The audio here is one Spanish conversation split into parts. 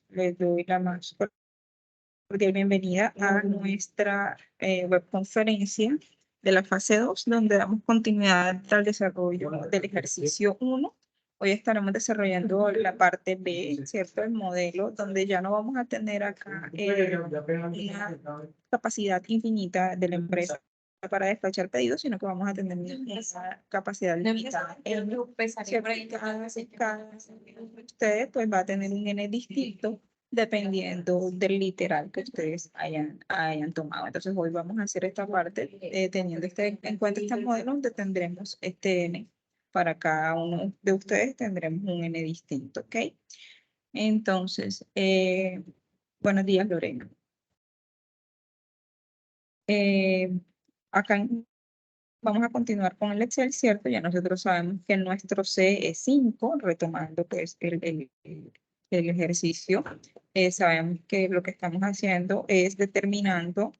les doy la más cordial bienvenida a nuestra webconferencia de la fase 2, donde damos continuidad al desarrollo del ejercicio 1. Hoy estaremos desarrollando la parte B, ¿cierto? El modelo, donde ya no vamos a tener acá una capacidad infinita de la empresa para despachar pedidos, sino que vamos a tener una capacidad limitada. Cada de ustedes pues va a tener un N distinto dependiendo del literal que ustedes hayan tomado. Entonces hoy vamos a hacer esta parte teniendo en cuenta este modelo donde tendremos este N. Para cada uno de ustedes tendremos un N distinto, ¿ok? Entonces, buenos días, Lorena. Acá vamos a continuar con el Excel, ¿cierto? Ya nosotros sabemos que nuestro C es 5, retomando pues el ejercicio. Sabemos que lo que estamos haciendo es determinando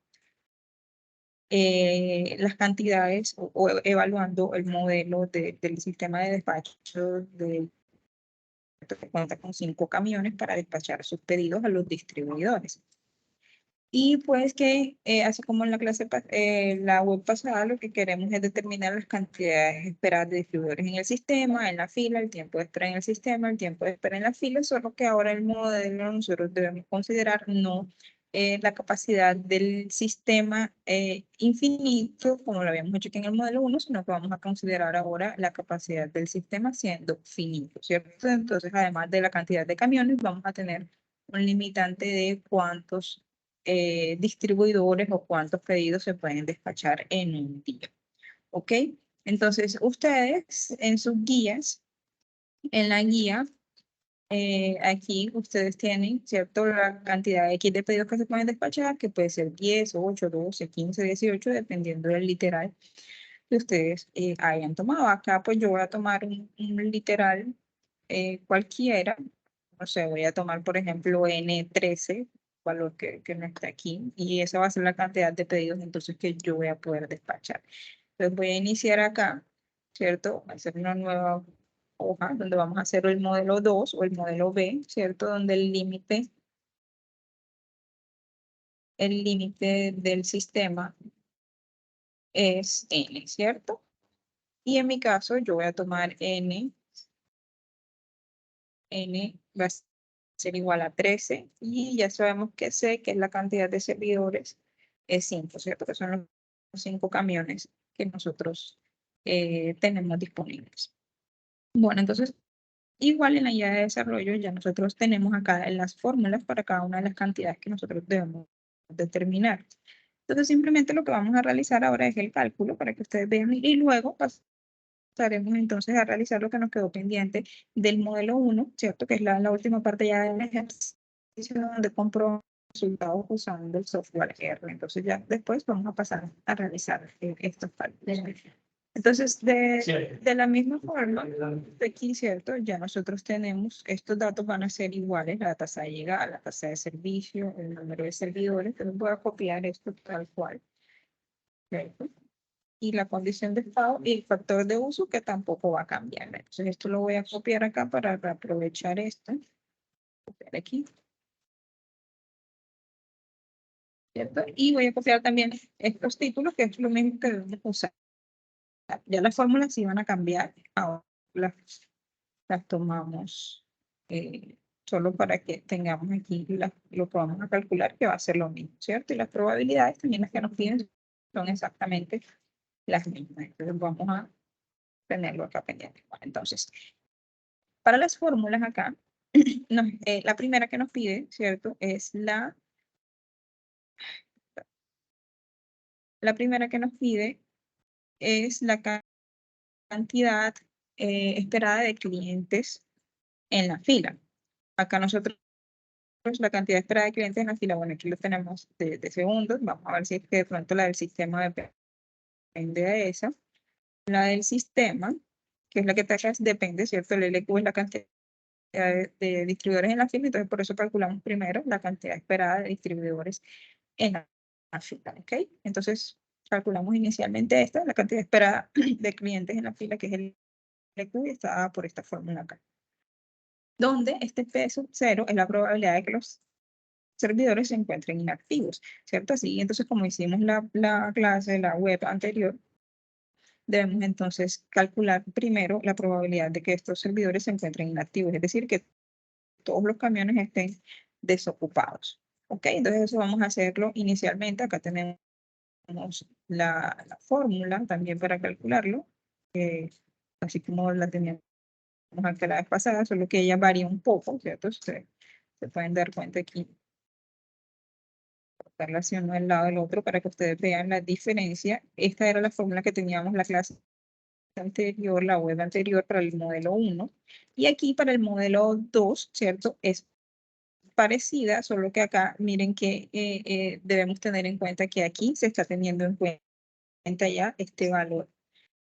las cantidades o evaluando el modelo del sistema de despacho que cuenta con 5 camiones para despachar sus pedidos a los distribuidores. Y pues que, así como en la clase, la web pasada, lo que queremos es determinar las cantidades esperadas de distribuidores en el sistema, en la fila, el tiempo de espera en el sistema, el tiempo de espera en la fila, solo que ahora el modelo nosotros debemos considerar no la capacidad del sistema infinito, como lo habíamos hecho aquí en el modelo 1, sino que vamos a considerar ahora la capacidad del sistema siendo finito, ¿cierto? Entonces, además de la cantidad de camiones, vamos a tener un limitante de cuántos distribuidores o cuántos pedidos se pueden despachar en un día. ¿Ok? Entonces, ustedes en sus guías, en la guía, aquí ustedes tienen, ¿cierto? La cantidad de X de pedidos que se pueden despachar, que puede ser 10, 8, 12, 15, 18, dependiendo del literal que ustedes hayan tomado. Acá, pues yo voy a tomar un literal cualquiera. O sea, voy a tomar, por ejemplo, N13, valor que no está aquí, y esa va a ser la cantidad de pedidos entonces que yo voy a poder despachar. Entonces voy a iniciar acá, ¿cierto? Voy a hacer una nueva hoja donde vamos a hacer el modelo 2 o el modelo B, ¿cierto? Donde el límite del sistema es N, ¿cierto? Y en mi caso yo voy a tomar N va a ser igual a 13 y ya sabemos que C, que es la cantidad de servidores, es 5, ¿cierto? Que son los 5 camiones que nosotros tenemos disponibles. Bueno, entonces, igual en la guía de desarrollo ya nosotros tenemos acá las fórmulas para cada una de las cantidades que nosotros debemos determinar. Entonces, simplemente lo que vamos a realizar ahora es el cálculo para que ustedes vean y luego pasaremos entonces a realizar lo que nos quedó pendiente del modelo 1, ¿cierto? Que es la última parte ya del ejercicio donde compro resultados usando el software R. Entonces ya después vamos a pasar a realizar estos cálculos. Entonces, de la misma forma, de aquí, ¿cierto? Ya nosotros tenemos, estos datos van a ser iguales, la tasa de llegada, la tasa de servicio, el número de servidores. Entonces voy a copiar esto tal cual, ¿cierto? Y la condición de estado y el factor de uso que tampoco va a cambiar. Entonces esto lo voy a copiar acá para aprovechar esto. Copiar aquí. ¿Cierto? Y voy a copiar también estos títulos, que es lo mismo que debemos usar. Ya las fórmulas sí van a cambiar. Ahora las tomamos solo para que tengamos aquí lo que vamos a calcular, que va a ser lo mismo, ¿cierto? Y las probabilidades también las que nos piden son exactamente las mismas. Entonces vamos a tenerlo acá pendiente. Bueno, entonces, para las fórmulas acá, la primera que nos pide, ¿cierto? Es la primera que nos pide es la cantidad esperada de clientes en la fila. Acá nosotros la cantidad esperada de clientes en la fila, bueno, aquí lo tenemos de segundos. Vamos a ver si es que de pronto la del sistema depende de esa. La del sistema, que es la que te hace, depende, ¿cierto? El LQ es la cantidad de distribuidores en la fila, entonces por eso calculamos primero la cantidad esperada de distribuidores en la fila, ¿ok? Entonces calculamos inicialmente esta, la cantidad esperada de clientes en la fila, que es el LQ, y está por esta fórmula acá. donde este P sub 0 es la probabilidad de que los servidores se encuentren inactivos, ¿cierto? Así, entonces como hicimos la clase, la web anterior, debemos entonces calcular primero la probabilidad de que estos servidores se encuentren inactivos, es decir, que todos los camiones estén desocupados. ¿Ok? Entonces eso vamos a hacerlo inicialmente. Acá tenemos la fórmula también para calcularlo, así como la teníamos acá la vez pasada, solo que ella varía un poco, ¿cierto? Ustedes se pueden dar cuenta aquí, colocarla hacia uno al lado del otro para que ustedes vean la diferencia. Esta era la fórmula que teníamos la clase anterior, la web anterior para el modelo 1, y aquí para el modelo 2, ¿cierto? Es parecida, solo que acá miren que debemos tener en cuenta que aquí se está teniendo en cuenta ya este valor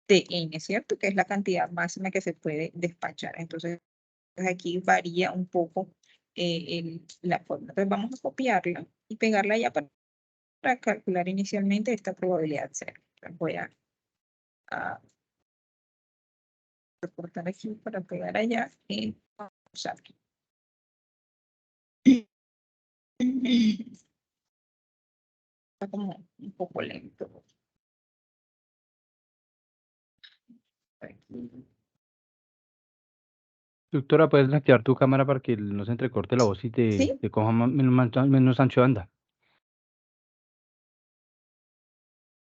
de n, ¿cierto? Que es la cantidad máxima que se puede despachar. Entonces aquí varía un poco la forma. Entonces vamos a copiarla y pegarla ya para calcular inicialmente esta probabilidad cero. Entonces voy a recortar aquí para pegar allá y usar. Está como un poco lento. Aquí. Doctora, ¿puedes activar tu cámara para que no se entrecorte la voz y ¿Sí? te coja menos ancho de banda?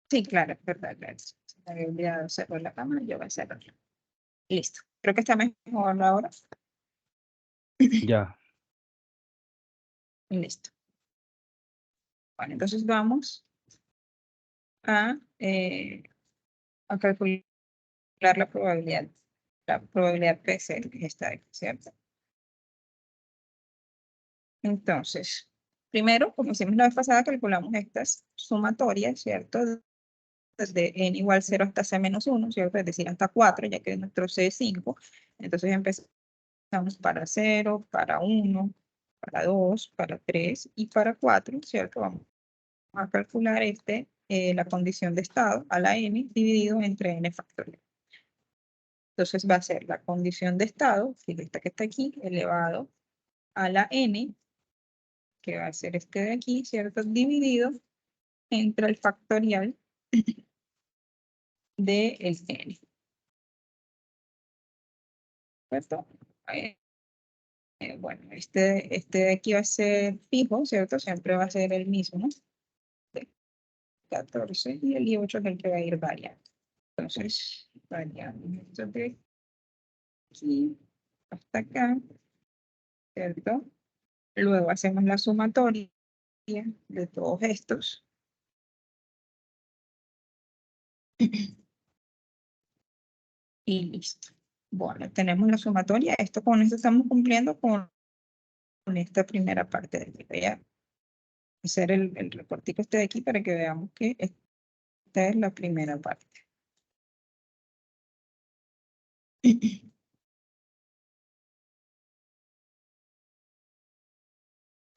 Sí, claro, es verdad, claro. Se me había olvidado cerrar la cámara, yo voy a cerrarla. Listo. Creo que está mejor ahora. Ya. Listo. Bueno, entonces vamos a calcular la probabilidad PC que está aquí, ¿cierto? Entonces, primero, como hicimos la vez pasada, calculamos estas sumatorias, ¿cierto? Desde n igual 0 hasta c menos 1, ¿cierto? Es decir, hasta 4, ya que nuestro c es 5. Entonces empezamos para 0, para 1, para 2, para 3 y para 4, ¿cierto? Vamos a calcular la condición de estado a la n dividido entre n factorial. Entonces va a ser la condición de estado, esta que está aquí, elevado a la n, que va a ser este de aquí, ¿cierto? Dividido entre el factorial de el n, ¿cierto? Bueno, este de aquí va a ser fijo, ¿cierto? Siempre va a ser el mismo, 14, y el 8 es el que va a ir variando. Entonces, variando esto de aquí hasta acá, ¿cierto? Luego hacemos la sumatoria de todos estos. Y listo. Bueno, tenemos la sumatoria. Con esto estamos cumpliendo con esta primera parte de aquí. Voy a hacer el recortico este de aquí para que veamos que esta es la primera parte.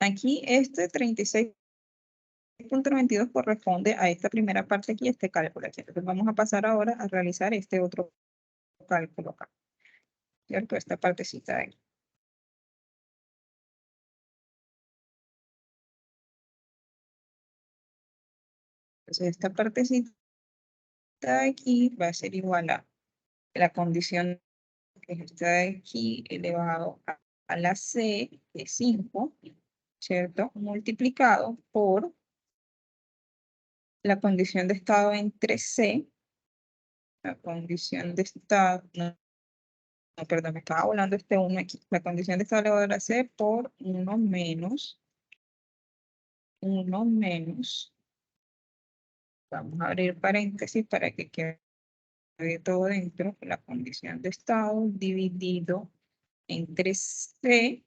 Aquí este 36.92 corresponde a esta primera parte aquí, este cálculo aquí. Entonces vamos a pasar ahora a realizar este otro cálculo acá, ¿cierto? Esta partecita de aquí. Entonces esta partecita de aquí va a ser igual a la condición que es esta de aquí elevado a la c, que es 5, ¿cierto? Multiplicado por la condición de estado entre C, la condición de estado, no, perdón, me estaba volando este 1 aquí, la condición de estado elevado a la C por 1 menos, vamos a abrir paréntesis para que quede todo dentro, la condición de estado dividido entre C,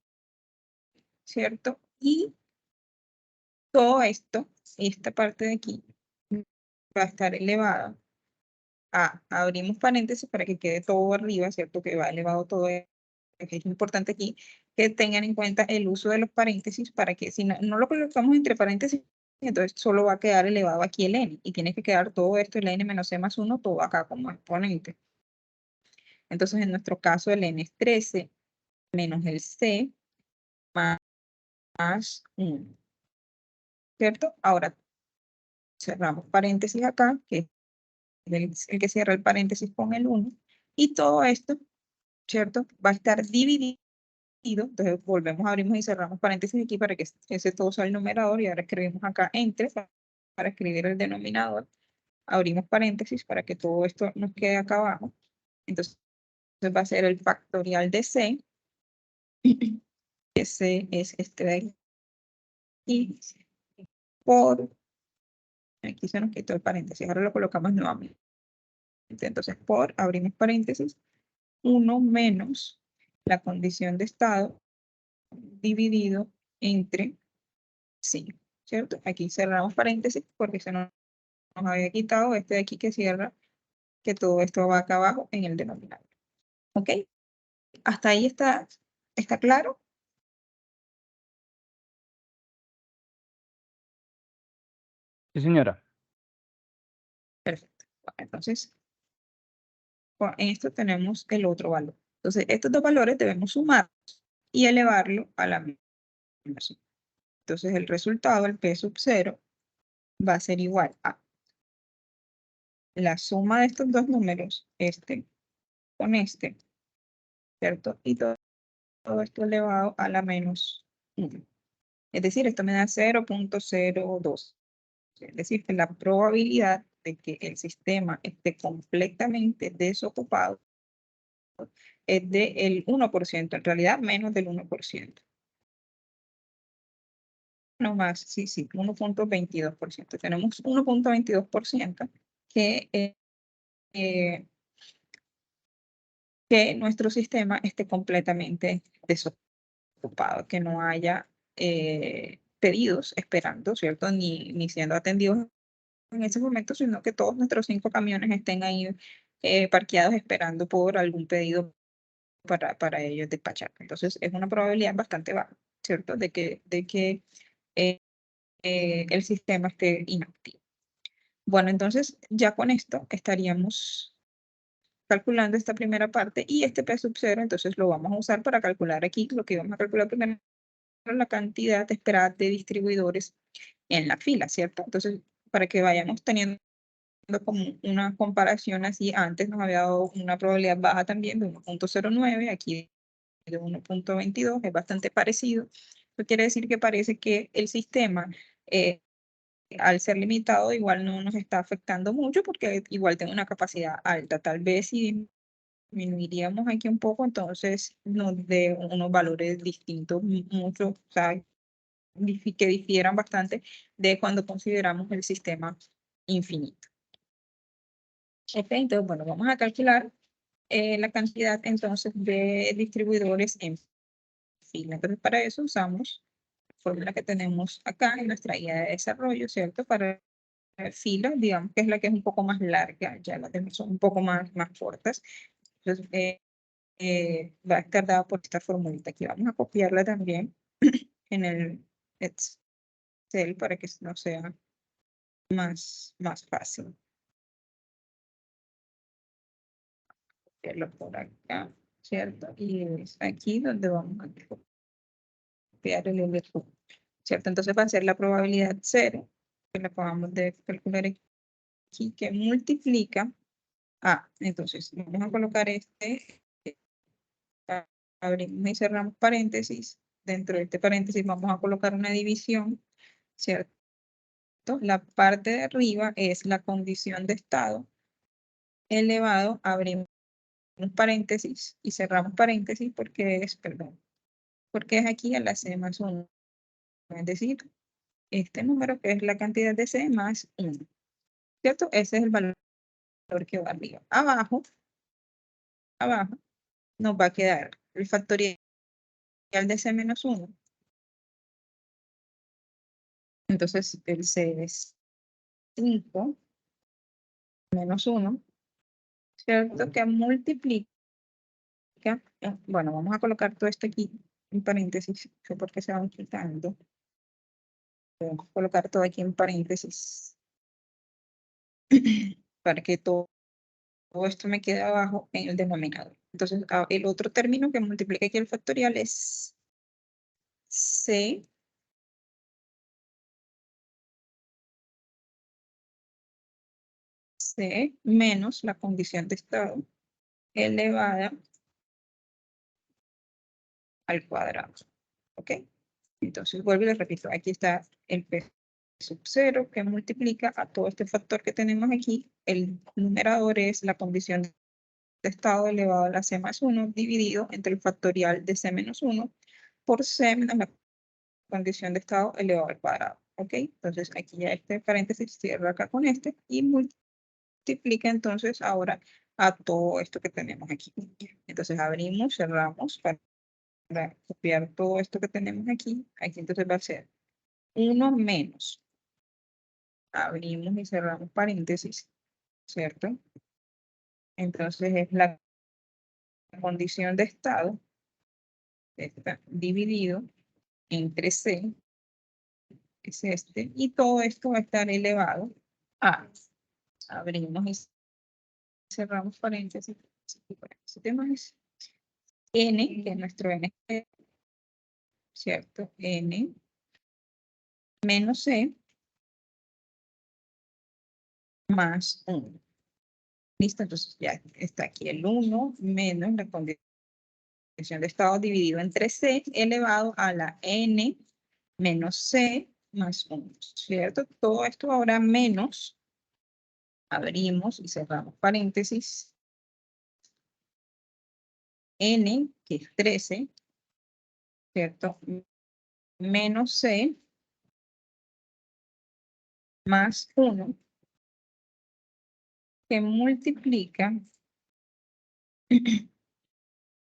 ¿cierto? Y todo esto, esta parte de aquí, va a estar elevada a, abrimos paréntesis para que quede todo arriba, ¿cierto? Que va elevado todo. Es importante aquí que tengan en cuenta el uso de los paréntesis para que si no lo colocamos entre paréntesis, entonces solo va a quedar elevado aquí el n y tiene que quedar todo esto, el n menos c más 1, todo acá como exponente. Entonces en nuestro caso el n es 13 menos el C más 1, ¿cierto? Ahora cerramos paréntesis acá, que es el que cierra el paréntesis con el 1, y todo esto, ¿cierto? Va a estar dividido. Entonces volvemos, abrimos y cerramos paréntesis aquí para que ese todo sea el numerador, y ahora escribimos acá entre para escribir el denominador. Abrimos paréntesis para que todo esto nos quede acá abajo. Entonces va a ser el factorial de C, que C es este de aquí, por, aquí se nos quitó el paréntesis, ahora lo colocamos nuevamente. Entonces por, abrimos paréntesis, 1 menos la condición de estado dividido entre 5, ¿cierto? Aquí cerramos paréntesis porque se nos había quitado este de aquí que cierra, que todo esto va acá abajo en el denominador. ¿Ok? ¿Hasta ahí está claro? Sí, señora. Perfecto. Bueno, entonces, en esto tenemos el otro valor. Entonces, estos dos valores debemos sumarlos y elevarlo a la misma suma. Entonces, el resultado, el P sub 0, va a ser igual a la suma de estos dos números, este con este, ¿cierto? Y todo esto elevado a la menos 1. Es decir, esto me da 0.02. Es decir, que la probabilidad de que el sistema esté completamente desocupado es del 1%, en realidad menos del 1%. No más, sí, 1.22%. Tenemos 1.22% que, que nuestro sistema esté completamente desocupado, que no haya pedidos esperando, ¿cierto? Ni siendo atendidos en ese momento, sino que todos nuestros 5 camiones estén ahí parqueados esperando por algún pedido para ellos despachar. Entonces, es una probabilidad bastante baja, ¿cierto? De que el sistema esté inactivo. Bueno, entonces ya con esto estaríamos calculando esta primera parte y este P sub 0, entonces lo vamos a usar para calcular aquí, lo que vamos a calcular primero, la cantidad esperada de distribuidores en la fila, ¿cierto? Entonces, para que vayamos teniendo como una comparación así, antes nos había dado una probabilidad baja también de 1.09, aquí de 1.22, es bastante parecido. Eso quiere decir que parece que el sistema, al ser limitado, igual no nos está afectando mucho porque igual tiene una capacidad alta. Tal vez si disminuiríamos aquí un poco, entonces nos dé unos valores distintos, mucho, o sea, que difieran bastante de cuando consideramos el sistema infinito. Ok, entonces, bueno, vamos a calcular la cantidad entonces de distribuidores en fila. Entonces, para eso usamos la fórmula que tenemos acá en nuestra guía de desarrollo, ¿cierto? Para filas, digamos que es la que es un poco más larga, ya las demás son un poco más cortas. Entonces, va a estar dada por esta formulita. Aquí vamos a copiarla también en el Excel para que no sea más fácil. Copiarlo por acá, ¿cierto? Y es aquí donde vamos a copiar el LQ, ¿cierto? Entonces va a ser la probabilidad 0, que la acabamos de calcular aquí, que multiplica a, entonces vamos a colocar abrimos y cerramos paréntesis, dentro de este paréntesis vamos a colocar una división, ¿cierto? La parte de arriba es la condición de estado elevado, abrimos paréntesis y cerramos paréntesis porque es, perdón, porque es aquí a la C más 1, es decir, este número que es la cantidad de C más 1, ¿cierto? Ese es el valor que va arriba. Abajo nos va a quedar el factorial de C menos 1. Entonces el C es 5 menos 1, ¿cierto? Que multiplica, bueno, vamos a colocar todo esto aquí en paréntesis, porque se van quitando. Vamos a colocar todo aquí en paréntesis para que todo esto me quede abajo en el denominador. Entonces, el otro término que multiplica aquí el factorial es C menos la condición de estado elevada al cuadrado. ¿Ok? Entonces, vuelvo y les repito, aquí está el P sub 0 que multiplica a todo este factor que tenemos aquí. El numerador es la condición de estado elevado a la C más 1 dividido entre el factorial de C menos 1 por C menos la condición de estado elevado al cuadrado. ¿Ok? Entonces, aquí ya este paréntesis cierra acá con este y multiplica entonces ahora a todo esto que tenemos aquí. Entonces, abrimos, cerramos para copiar todo esto que tenemos aquí. Aquí entonces va a ser 1 menos. Abrimos y cerramos paréntesis, ¿cierto? Entonces es la condición de estado está dividido entre C, es este, y todo esto va a estar elevado a, abrimos y cerramos paréntesis, este tema es N, que es nuestro N, ¿cierto? N menos C más 1. Listo, entonces ya está aquí el 1 menos la condición de estado dividido entre C elevado a la N menos C más 1, ¿cierto? Todo esto ahora menos, abrimos y cerramos paréntesis, N, que es 13, ¿cierto? Menos C más 1, que multiplica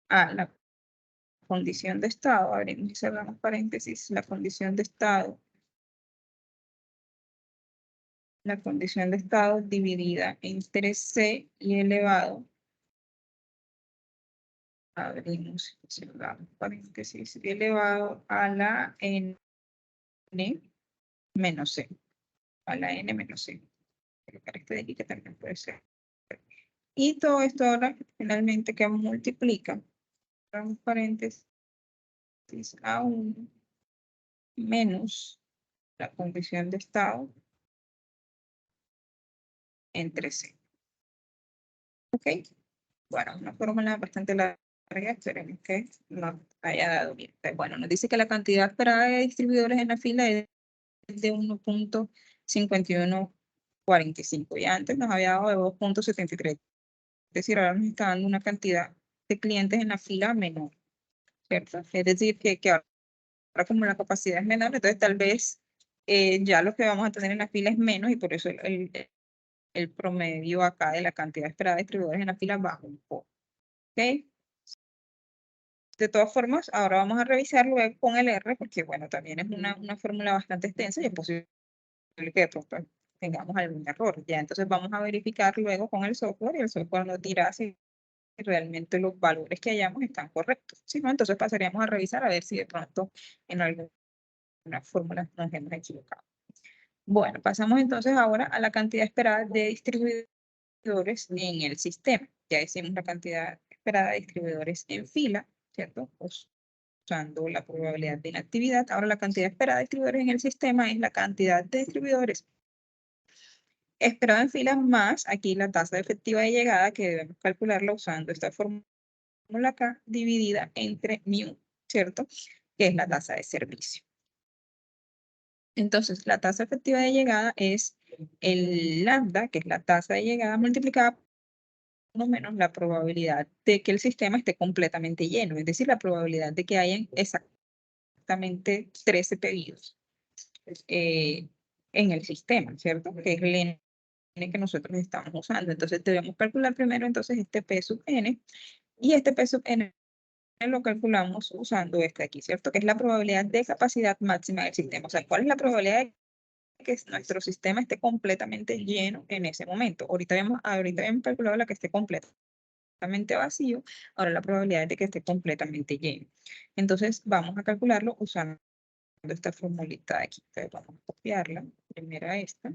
a la condición de estado, abrimos y cerramos paréntesis, la condición de estado dividida entre C y elevado, abrimos y cerramos paréntesis, y elevado a la N menos C, a la N menos C. Colocar este de aquí que también puede ser. Y todo esto ahora finalmente que multiplica, cerramos paréntesis, a 1 menos la condición de estado entre C. ¿Ok? Bueno, una fórmula bastante larga, esperemos que nos haya dado bien. Bueno, nos dice que la cantidad esperada de distribuidores en la fila es de 1.5145. Y antes nos había dado de 2.73. Es decir, ahora nos está dando una cantidad de clientes en la fila menor, ¿cierto? Es decir, que ahora como la capacidad es menor, entonces tal vez ya lo que vamos a tener en la fila es menos y por eso el promedio acá de la cantidad esperada de distribuidores en la fila baja un poco. ¿Ok? De todas formas, ahora vamos a revisar luego con el R, porque bueno, también es una fórmula bastante extensa y es posible que de pronto tengamos algún error. Ya, entonces vamos a verificar luego con el software y el software nos dirá si realmente los valores que hayamos están correctos. Si no, entonces pasaríamos a revisar a ver si de pronto en alguna fórmula nos hemos equivocado. Bueno, pasamos entonces ahora a la cantidad esperada de distribuidores en el sistema. Ya hicimos la cantidad esperada de distribuidores en fila, ¿cierto? Usando la probabilidad de inactividad. Ahora la cantidad esperada de distribuidores en el sistema es la cantidad de distribuidores esperada en fila más aquí la tasa efectiva de llegada que debemos calcularla usando esta fórmula acá dividida entre mu, ¿cierto? Que es la tasa de servicio. Entonces, la tasa efectiva de llegada es el lambda, que es la tasa de llegada multiplicada por 1 menos la probabilidad de que el sistema esté completamente lleno, es decir, la probabilidad de que hayan exactamente 13 pedidos en el sistema, ¿cierto? Que es el n que nosotros estamos usando. Entonces, debemos calcular primero entonces este P sub n, y este P sub n lo calculamos usando este aquí, ¿cierto? Que es la probabilidad de capacidad máxima del sistema. O sea, ¿cuál es la probabilidad de que nuestro sistema esté completamente lleno en ese momento? Ahorita habíamos calculado la que esté completamente vacío, ahora la probabilidad de que esté completamente lleno. Entonces, vamos a calcularlo usando esta formulita de aquí. Entonces, vamos a copiarla, primero esta.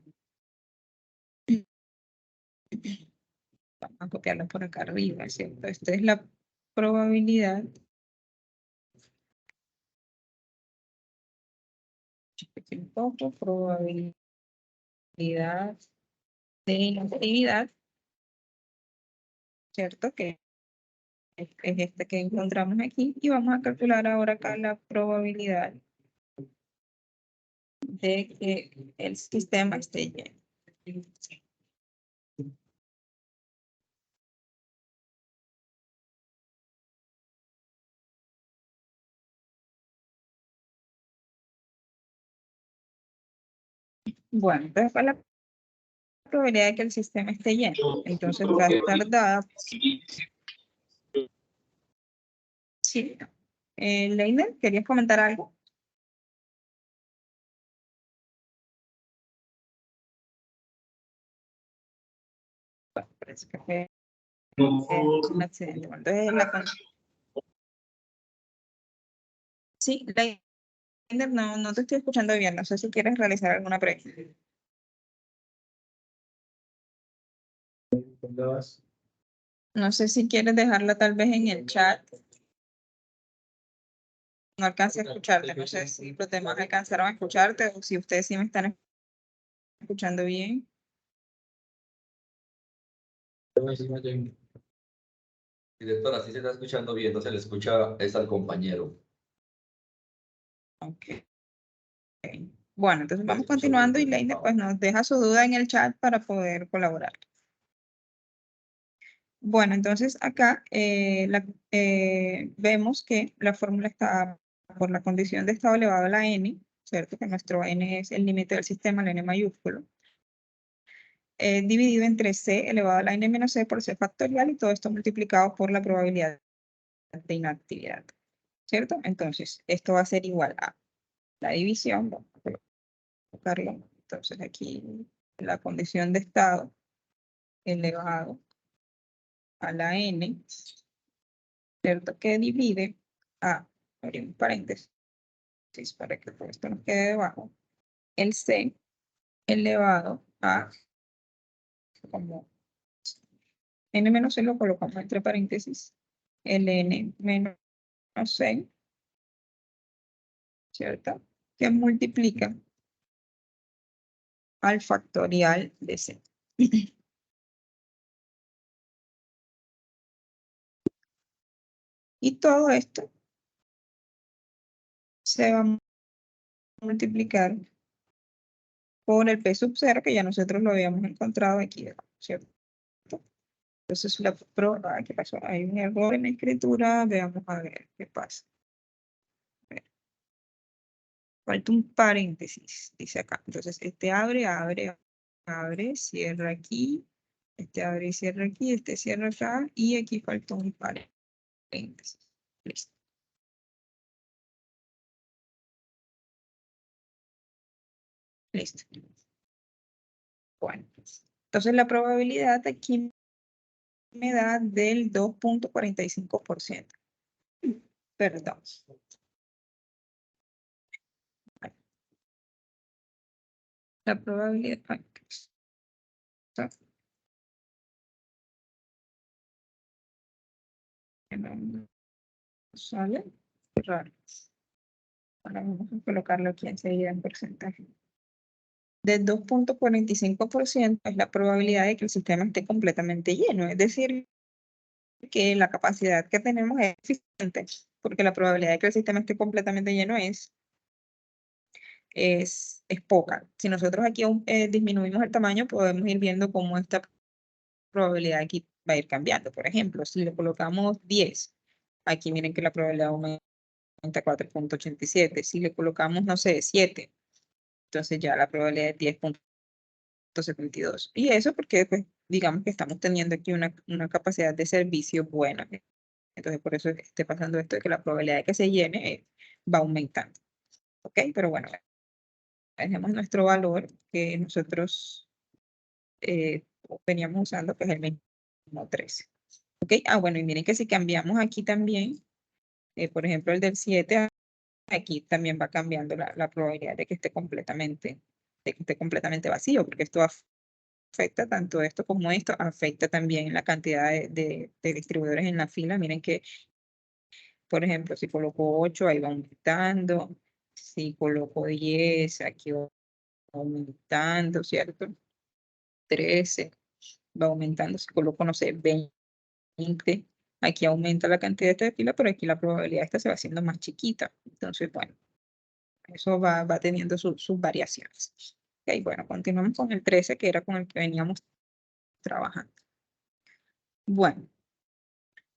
Vamos a copiarla por acá arriba, ¿cierto? Esta es la probabilidad un poco, probabilidad de inactividad, ¿cierto? Que es esta que encontramos aquí, y vamos a calcular ahora acá la probabilidad de que el sistema esté lleno. Bueno, entonces ¿cuál es la probabilidad de que el sistema esté lleno? Entonces va a estar dada. Sí. Leiner, ¿querías comentar algo? Bueno, parece que fue un accidente. Bueno, entonces, sí, Leiner, no te estoy escuchando bien. No sé si quieres realizar alguna pregunta. No sé si quieres dejarla tal vez en el chat. No alcancé a escucharte. No sé si los demás alcanzaron a escucharte o si ustedes sí me están escuchando bien. Directora, sí se está escuchando bien, no se le escucha es al compañero. Ok. Bueno, entonces vamos continuando y Leiner pues nos deja su duda en el chat para poder colaborar. Bueno, entonces acá vemos que la fórmula está por la condición de estado elevado a la n, ¿cierto? Que nuestro n es el límite del sistema, el n mayúsculo, dividido entre c elevado a la n menos c por c factorial, y todo esto multiplicado por la probabilidad de inactividad, ¿cierto? Entonces, esto va a ser igual a la división, vamos a colocarlo, entonces aquí la condición de estado elevado a la n, ¿cierto? Que divide a, abrimos paréntesis, para que todo esto nos quede debajo, el c elevado a, como n menos c lo colocamos entre paréntesis, el n menos c, ¿cierto? Que multiplica al factorial de c. Y todo esto se va a multiplicar por el p sub 0, que ya nosotros lo habíamos encontrado aquí debajo, ¿cierto? Entonces, ¿qué pasó? Hay un error en la escritura, veamos a ver qué pasa. A ver. Falta un paréntesis, dice acá. Entonces, este abre, cierra aquí, este abre y cierra aquí, este cierra acá, y aquí falta un paréntesis. Listo. Listo. Bueno, entonces la probabilidad aquí me da del 2.45%. Perdón. La probabilidad... no sale. Raro. Ahora vamos a colocarlo aquí enseguida en porcentaje. Del 2.45% es la probabilidad de que el sistema esté completamente lleno. Es decir, que la capacidad que tenemos es suficiente, porque la probabilidad de que el sistema esté completamente lleno es poca. Si nosotros aquí disminuimos el tamaño, podemos ir viendo cómo esta probabilidad aquí va a ir cambiando. Por ejemplo, si le colocamos 10, aquí miren que la probabilidad aumenta 4.87. Si le colocamos, no sé, 7, entonces ya la probabilidad es 10.72. Y eso porque, pues, digamos que estamos teniendo aquí una capacidad de servicio buena. Entonces, por eso esté pasando esto de que la probabilidad de que se llene va aumentando. ¿Ok? Pero bueno, tenemos nuestro valor que nosotros veníamos usando, que es el mismo 13. ¿Ok? Ah, bueno, y miren que si cambiamos aquí también, por ejemplo, el del 7, aquí también va cambiando la probabilidad de que esté completamente vacío, porque esto va afecta tanto esto como esto, afecta también la cantidad de distribuidores en la fila. Miren que, por ejemplo, si coloco 8, ahí va aumentando. Si coloco 10, aquí va aumentando, ¿cierto? 13, va aumentando. Si coloco, no sé, 20, aquí aumenta la cantidad de fila, pero aquí la probabilidad esta se va haciendo más chiquita. Entonces, bueno, eso va teniendo sus variaciones. Ok, bueno, continuamos con el 13, que era con el que veníamos trabajando. Bueno,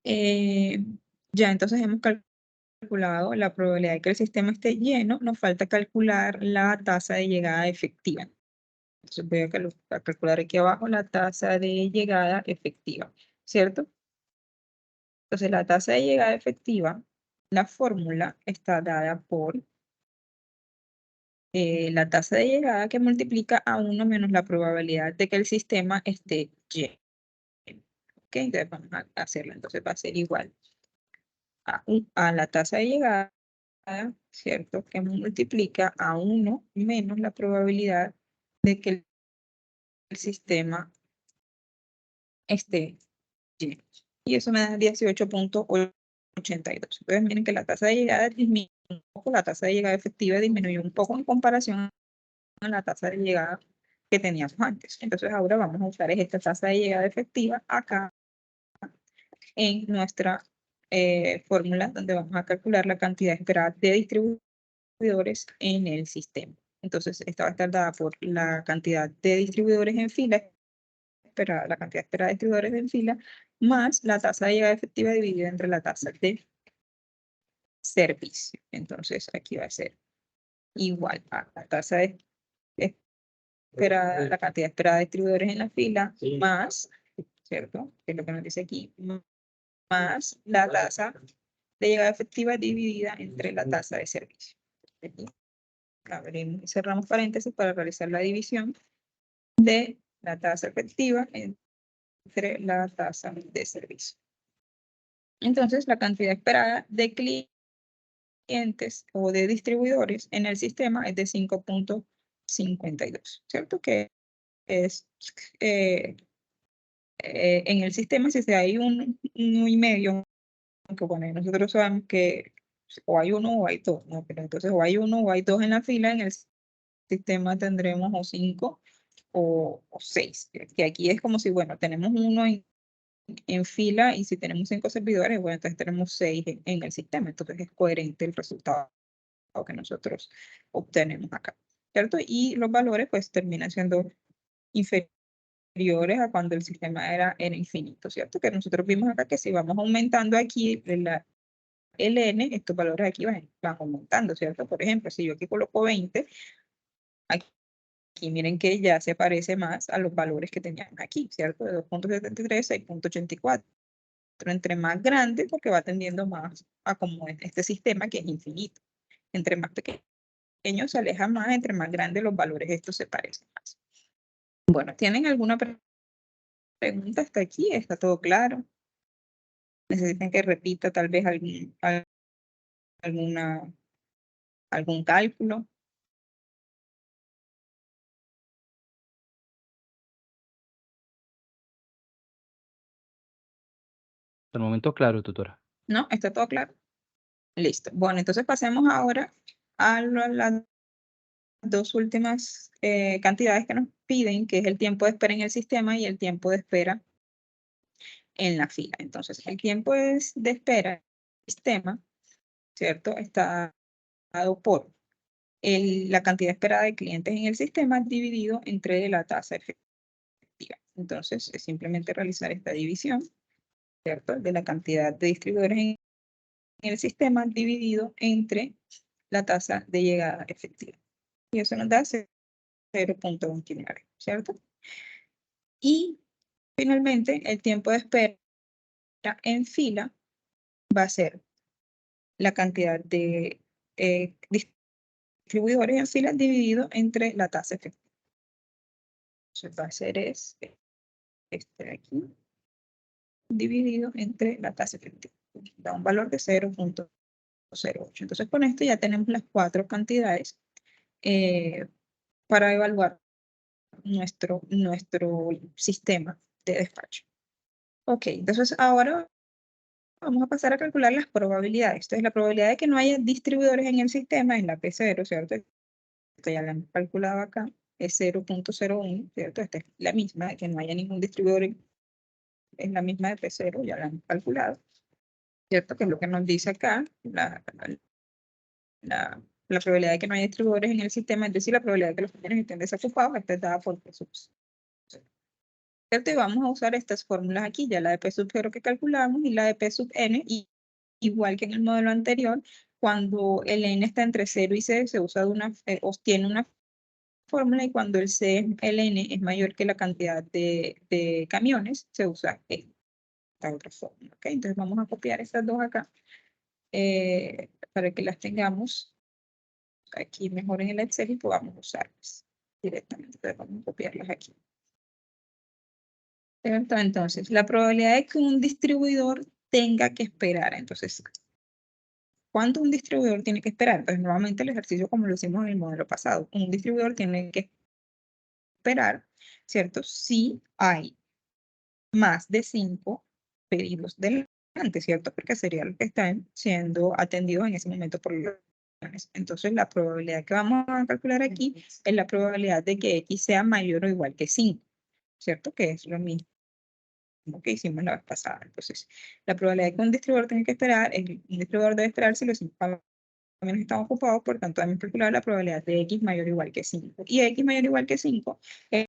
ya entonces hemos calculado la probabilidad de que el sistema esté lleno. Nos falta calcular la tasa de llegada efectiva. Entonces voy a calcular aquí abajo la tasa de llegada efectiva, ¿cierto? Entonces la tasa de llegada efectiva, la fórmula está dada por la tasa de llegada que multiplica a 1 menos la probabilidad de que el sistema esté lleno. Ok, entonces vamos a hacerlo. Entonces va a ser igual a la tasa de llegada, ¿cierto? Que multiplica a 1 menos la probabilidad de que el sistema esté lleno. Y eso me da 18.82. Entonces miren que la tasa de llegada disminuye un poco, la tasa de llegada efectiva disminuyó un poco en comparación a la tasa de llegada que teníamos antes. Entonces ahora vamos a usar esta tasa de llegada efectiva acá en nuestra fórmula, donde vamos a calcular la cantidad esperada de distribuidores en el sistema. Entonces esta va a estar dada por la cantidad de distribuidores en fila, la cantidad esperada de distribuidores en fila, más la tasa de llegada efectiva dividida entre la tasa de servicio. Entonces aquí va a ser igual a la tasa de la cantidad esperada de distribuidores en la fila, más, ¿cierto? Que es lo que nos dice aquí, más la tasa de llegada efectiva dividida entre la tasa de servicio. Aquí abrimos y cerramos paréntesis para realizar la división de la tasa efectiva entre la tasa de servicio. Entonces, la cantidad esperada de clientes o de distribuidores en el sistema es de 5.52, ¿cierto? Que es en el sistema, si hay 1,5, aunque bueno, nosotros sabemos que o hay 1 o hay 2, ¿no? Pero entonces o hay 1 o hay 2 en la fila, en el sistema tendremos o 5 o 6, que aquí es como si, bueno, tenemos 1 en fila y si tenemos 5 servidores, bueno, entonces tenemos 6 en el sistema, entonces es coherente el resultado que nosotros obtenemos acá, ¿cierto? Y los valores pues terminan siendo inferiores a cuando el sistema era infinito, ¿cierto? Que nosotros vimos acá que si vamos aumentando aquí el n, estos valores aquí van aumentando, ¿cierto? Por ejemplo, si yo aquí coloco 20, aquí miren que ya se parece más a los valores que teníamos aquí, ¿cierto? De 2.73 a 6.84. Entre más grande, porque va tendiendo más a como en este sistema que es infinito. Entre más pequeño se aleja más, entre más grandes los valores estos se parecen más. Bueno, ¿tienen alguna pregunta hasta aquí? ¿Está todo claro? ¿Necesitan que repita tal vez algún cálculo? Hasta el momento, claro, tutora. ¿No? ¿Está todo claro? Listo. Bueno, entonces pasemos ahora a las dos últimas cantidades que nos piden, que es el tiempo de espera en el sistema y el tiempo de espera en la fila. Entonces, el tiempo de espera en el sistema, ¿cierto? Está dado por la cantidad esperada de clientes en el sistema dividido entre la tasa efectiva. Entonces, es simplemente realizar esta división, ¿cierto? De la cantidad de distribuidores en el sistema dividido entre la tasa de llegada efectiva. Y eso nos da 0.29, ¿cierto? Y finalmente, el tiempo de espera en fila va a ser la cantidad de distribuidores en fila dividido entre la tasa efectiva. Entonces va a ser este de aquí, dividido entre la tasa efectiva. Da un valor de 0.08. Entonces con esto ya tenemos las 4 cantidades para evaluar nuestro sistema de despacho. Ok, entonces ahora vamos a pasar a calcular las probabilidades. Entonces, la probabilidad de que no haya distribuidores en el sistema es la P0, ¿cierto? Esto ya la hemos calculado acá, es 0.01, ¿cierto? Esta es la misma, de que no haya ningún distribuidor, es la misma de P0, ya la hemos calculado, ¿cierto? Que es lo que nos dice acá, la probabilidad de que no haya distribuidores en el sistema, es decir, la probabilidad de que los camiones estén desocupados, esta es dada por P sub 0. ¿Cierto? Y vamos a usar estas fórmulas aquí, ya la de P sub 0 que calculamos y la de P sub n, y igual que en el modelo anterior, cuando el n está entre 0 y c, se usa tiene una fórmula, y cuando el n es mayor que la cantidad de camiones, se usa esta otra fórmula. ¿Okay? Entonces vamos a copiar estas dos acá para que las tengamos aquí mejor en el Excel y podamos usarlas directamente. Entonces vamos a copiarlas aquí. Entonces, la probabilidad de que un distribuidor tenga que esperar. Entonces, ¿cuánto un distribuidor tiene que esperar? Entonces, nuevamente el ejercicio como lo hicimos en el modelo pasado. Un distribuidor tiene que esperar, ¿cierto? Si hay más de 5 pedidos delante, ¿cierto? Porque serían los que están siendo atendidos en ese momento por los camiones. Entonces, la probabilidad que vamos a calcular aquí es la probabilidad de que X sea mayor o igual que 5, ¿cierto? Que es lo mismo que hicimos la vez pasada. Entonces, la probabilidad de que un distribuidor tenga que esperar, un distribuidor debe esperar si los 5 camiones están ocupados, por tanto, debemos calcular la probabilidad de X mayor o igual que 5. Y X mayor o igual que 5 es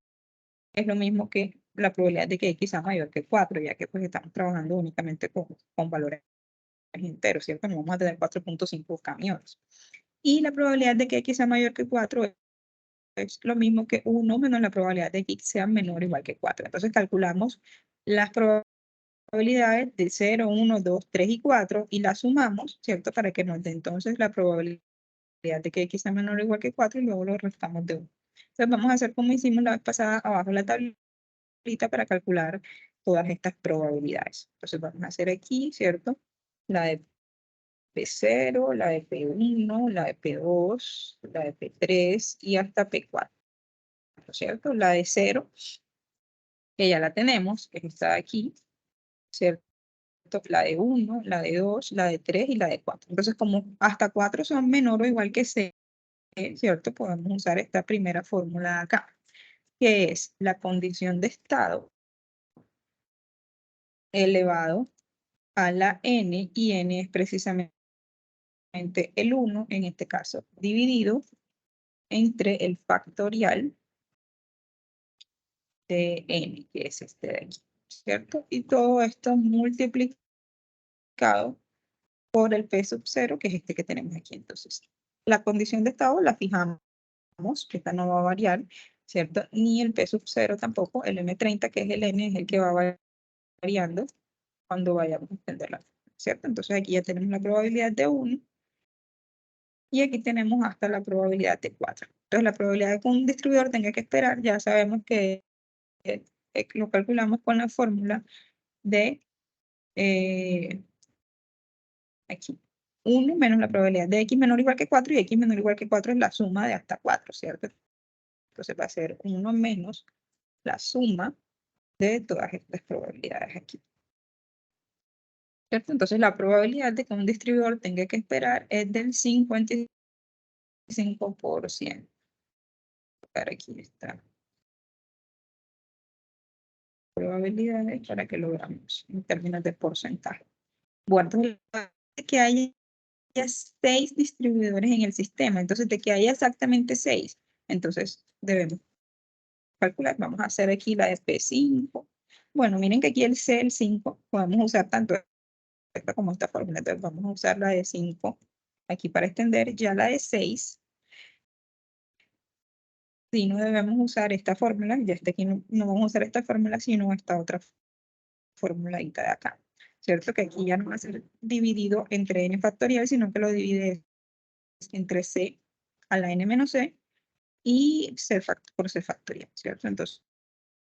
lo mismo que la probabilidad de que X sea mayor que 4, ya que pues estamos trabajando únicamente con valores enteros, ¿cierto? No vamos a tener 4.5 camiones. Y la probabilidad de que X sea mayor que 4 es lo mismo que 1 menos la probabilidad de que X sea menor o igual que 4. Entonces calculamos las probabilidades de 0, 1, 2, 3 y 4 y las sumamos, ¿cierto? Para que nos dé entonces la probabilidad de que X sea menor o igual que 4 y luego lo restamos de 1. Entonces vamos a hacer como hicimos la vez pasada abajo en la tablita para calcular todas estas probabilidades. Entonces vamos a hacer aquí, ¿cierto? La de P0, la de P1, la de P2, la de P3 y hasta P4, ¿cierto? La de 0, que ya la tenemos, que está aquí, ¿cierto? La de 1, la de 2, la de 3 y la de 4. Entonces, como hasta 4 son menor o igual que 6, ¿cierto? Podemos usar esta primera fórmula acá, que es la condición de estado elevado a la n, y n es precisamente el 1, en este caso, dividido entre el factorial de n, que es este de aquí, ¿cierto? Y todo esto multiplicado por el P sub 0, que es este que tenemos aquí. Entonces, la condición de estado la fijamos, que esta no va a variar, ¿cierto? Ni el P sub 0 tampoco, el M30, que es el N, es el que va variando cuando vayamos a extenderla, ¿cierto? Entonces aquí ya tenemos la probabilidad de 1 y aquí tenemos hasta la probabilidad de 4. Entonces la probabilidad de que un distribuidor tenga que esperar, ya sabemos que lo calculamos con la fórmula de aquí. 1 menos la probabilidad de X menor o igual que 4, y X menor o igual que 4 es la suma de hasta 4, ¿cierto? Entonces va a ser 1 menos la suma de todas estas probabilidades aquí, ¿cierto? Entonces la probabilidad de que un distribuidor tenga que esperar es del 55%. Aquí está. Probabilidades para que lo veamos en términos de porcentaje. Bueno, entonces que haya 6 distribuidores en el sistema, entonces de que haya exactamente 6, entonces debemos calcular. Vamos a hacer aquí la de P5. Bueno, miren que aquí el C, el 5, podemos usar tanto esta como esta fórmula, entonces vamos a usar la de 5 aquí para extender. Ya la de 6, si no debemos usar esta fórmula, ya está aquí no vamos a usar esta fórmula, sino esta otra formuladita de acá, ¿cierto? Que aquí ya no va a ser dividido entre n factorial, sino que lo divide entre c a la n menos c y c por c factorial, ¿cierto? Entonces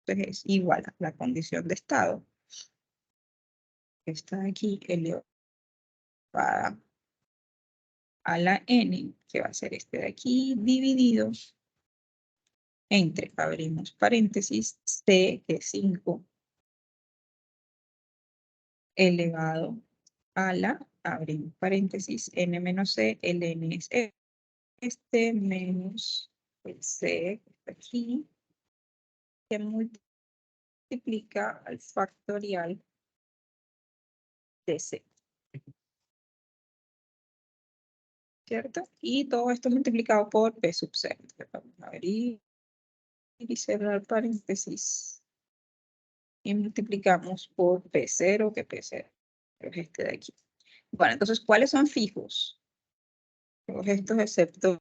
es igual a la condición de estado, que está aquí elevada a la n, que va a ser este de aquí, dividido entre, abrimos paréntesis, C, que es 5, elevado a la, abrimos paréntesis, n menos c, el n es este, menos el c, que está aquí, que multiplica al factorial de c. ¿Cierto? Y todo esto multiplicado por p sub 0. Vamos a abrir y cerrar paréntesis. Y multiplicamos por P0, que P0 es este de aquí. Bueno, entonces, ¿cuáles son fijos? Todos estos excepto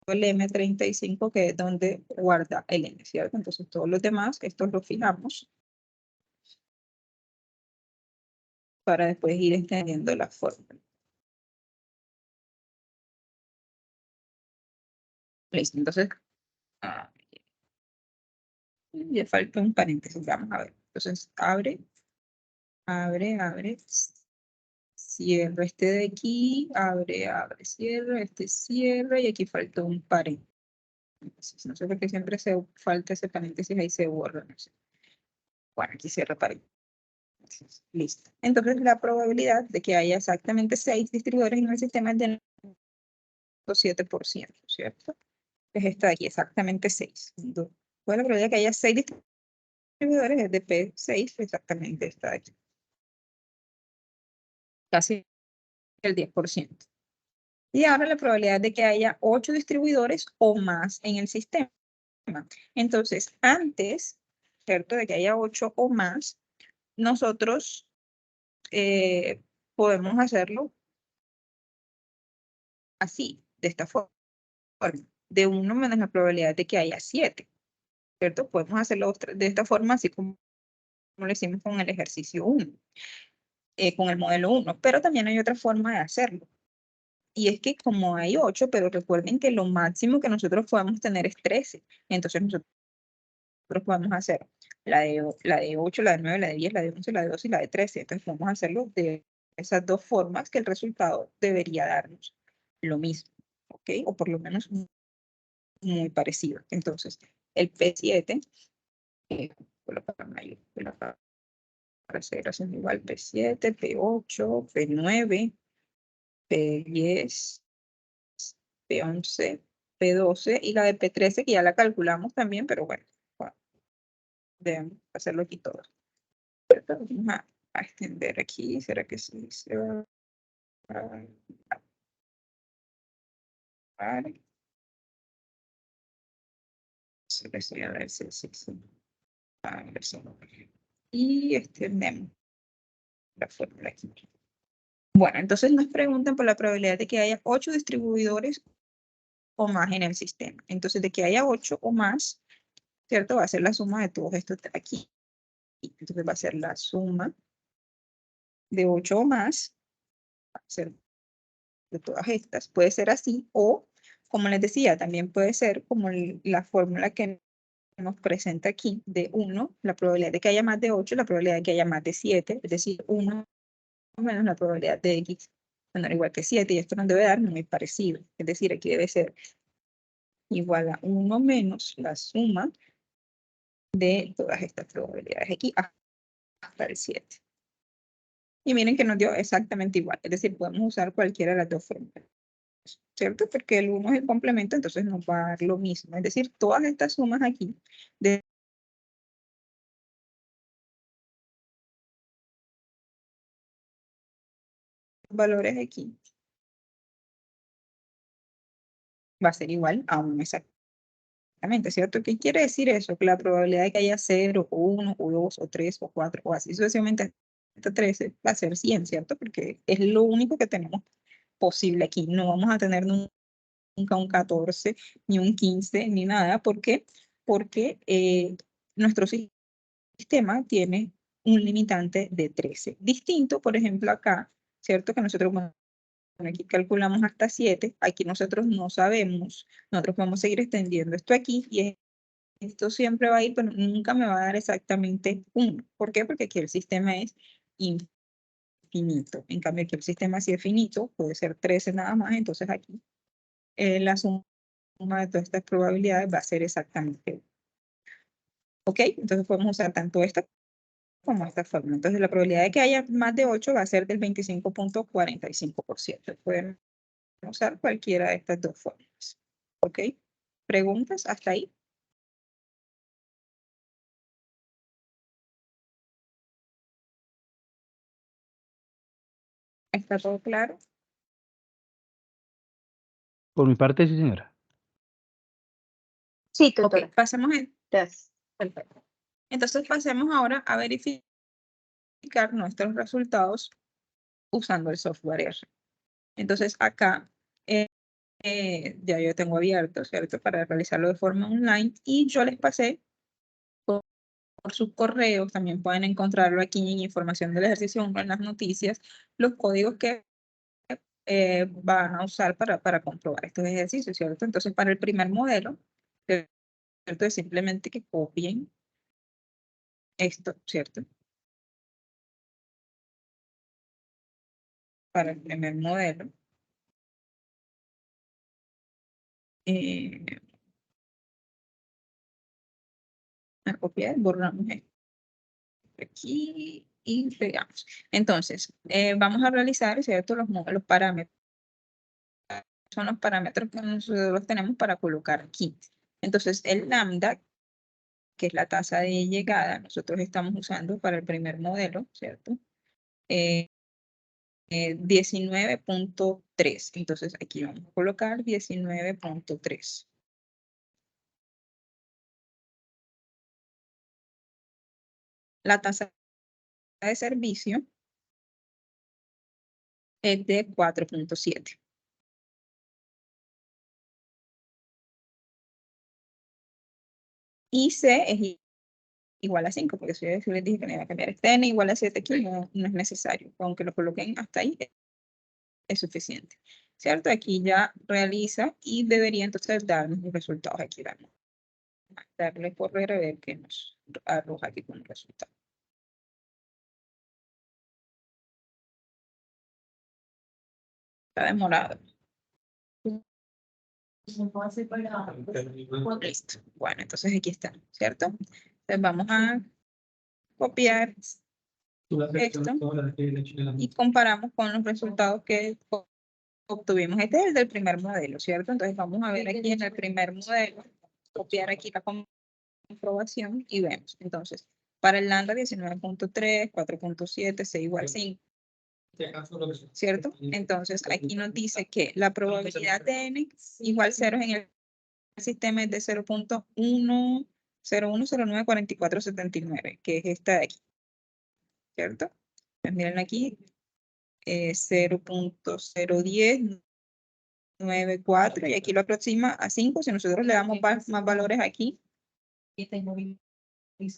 el M35, que es donde guarda el N, ¿cierto? Entonces, todos los demás, estos los fijamos para después ir extendiendo la fórmula. Listo, entonces, ya falta un paréntesis, vamos a ver. Entonces, abre, cierro este de aquí, abre, cierra, este cierra, y aquí falta un paréntesis. No sé por qué siempre se falta ese paréntesis, ahí se borra, no sé. Bueno, aquí cierra paréntesis. Listo. Entonces, la probabilidad de que haya exactamente 6 distribuidores en el sistema es del 7%, ¿cierto? Es esta de aquí, exactamente 6. Pues la probabilidad de que haya 6 distribuidores es de P6, exactamente esta de aquí. Casi el 10%. Y ahora la probabilidad de que haya 8 distribuidores o más en el sistema. Entonces, antes, ¿cierto? De que haya 8 o más, nosotros podemos hacerlo así, de esta forma. De 1 menos la probabilidad de que haya 7, ¿cierto? Podemos hacerlo de esta forma, así como lo hicimos con el ejercicio 1, con el modelo 1, pero también hay otra forma de hacerlo. Y es que como hay 8, pero recuerden que lo máximo que nosotros podemos tener es 13. Entonces nosotros podemos hacer la de 8, la de 9, la de 10, la de 11, la de 12 y la de 13. Entonces podemos hacerlo de esas dos formas que el resultado debería darnos lo mismo, ¿ok? O por lo menos muy parecido. Entonces, el P7, para hacer igual P7, P8, P9, P10, P11, P12 y la de P13 que ya la calculamos también, pero bueno, debemos hacerlo aquí todo. Vamos a extender aquí, ¿será que sí se va a seleccionar el C6 y extendemos la fórmula aquí. Bueno, entonces nos preguntan por la probabilidad de que haya 8 distribuidores o más en el sistema. Entonces, de que haya 8 o más, ¿cierto? Va a ser la suma de todos estos de aquí. Entonces va a ser la suma de 8 o más, va a ser de todas estas. Puede ser así o, como les decía, también puede ser como la fórmula que nos presenta aquí de 1, la probabilidad de que haya más de 8, la probabilidad de que haya más de 7, es decir, 1 menos la probabilidad de X menor o igual que 7, y esto nos debe dar muy parecido. Es decir, aquí debe ser igual a 1 menos la suma de todas estas probabilidades aquí hasta el 7. Y miren que nos dio exactamente igual, es decir, podemos usar cualquiera de las dos fórmulas, ¿cierto? Porque el 1 es el complemento, entonces nos va a dar lo mismo. Es decir, todas estas sumas aquí de valores aquí va a ser igual a 1 exactamente, ¿cierto? ¿Qué quiere decir eso? Que la probabilidad de que haya 0, o 1, o 2, o 3, o 4, o así sucesivamente hasta 13 va a ser 100, ¿cierto? Porque es lo único que tenemos posible aquí. No vamos a tener nunca un 14, ni un 15, ni nada. ¿Por qué? Porque nuestro sistema tiene un limitante de 13. Distinto, por ejemplo, acá, ¿cierto? Que nosotros, bueno, aquí calculamos hasta 7, aquí nosotros no sabemos, nosotros vamos a seguir extendiendo esto aquí y esto siempre va a ir, pero nunca me va a dar exactamente 1. ¿Por qué? Porque aquí el sistema es infinito. En cambio, aquí el sistema sí es finito, puede ser 13 nada más, entonces aquí la suma suma de todas estas probabilidades va a ser exactamente 1. ¿Ok? Entonces podemos usar tanto esta como esta forma. Entonces la probabilidad de que haya más de 8 va a ser del 25.45%. Pueden usar cualquiera de estas dos formas. ¿Ok? ¿Preguntas hasta ahí? ¿Está todo claro? Por mi parte, sí, señora. Sí, Ok, tutora. pasemos Gracias. perfecto. Entonces pasemos ahora a verificar nuestros resultados usando el software R. Entonces acá ya yo tengo abierto, ¿cierto? Para realizarlo de forma online y yo les pasé por sus correos, también pueden encontrarlo aquí en información del ejercicio 1 en las noticias, los códigos que van a usar para comprobar estos ejercicios, ¿cierto? Entonces para el primer modelo, ¿cierto? Es simplemente que copien esto, ¿cierto? Para el primer modelo. A copiar, borramos esto aquí y pegamos. Entonces, vamos a realizar, ¿cierto? Los parámetros. Son los parámetros que nosotros tenemos para colocar aquí. Entonces, el lambda, que es la tasa de llegada, nosotros estamos usando para el primer modelo, ¿cierto? 19.3. Entonces, aquí vamos a colocar 19.3. La tasa de servicio es de 4.7. Y C es igual a 5, porque si yo les dije que me iba a cambiar este N igual a 7 aquí, no es necesario. Aunque lo coloquen hasta ahí, es suficiente. ¿Cierto? Aquí ya realiza y debería entonces darnos los resultados. Aquí vamos a darle correr a ver qué nos arroja aquí con el resultado. Está demorado. Listo. Bueno, entonces aquí está, ¿cierto? Entonces vamos a copiar esto y comparamos con los resultados que obtuvimos. Este es el del primer modelo, ¿cierto? Entonces vamos a ver aquí en el primer modelo, copiar aquí la comprobación y vemos. Entonces, para el lambda 19.3, 4.7, C igual 5. ¿Cierto? Entonces, aquí nos dice que la probabilidad de n igual 0 en el sistema es de 0.01094479, que es esta de aquí. ¿Cierto? Pues miren aquí, 0.01094 y aquí lo aproxima a 5. Si nosotros le damos más valores aquí,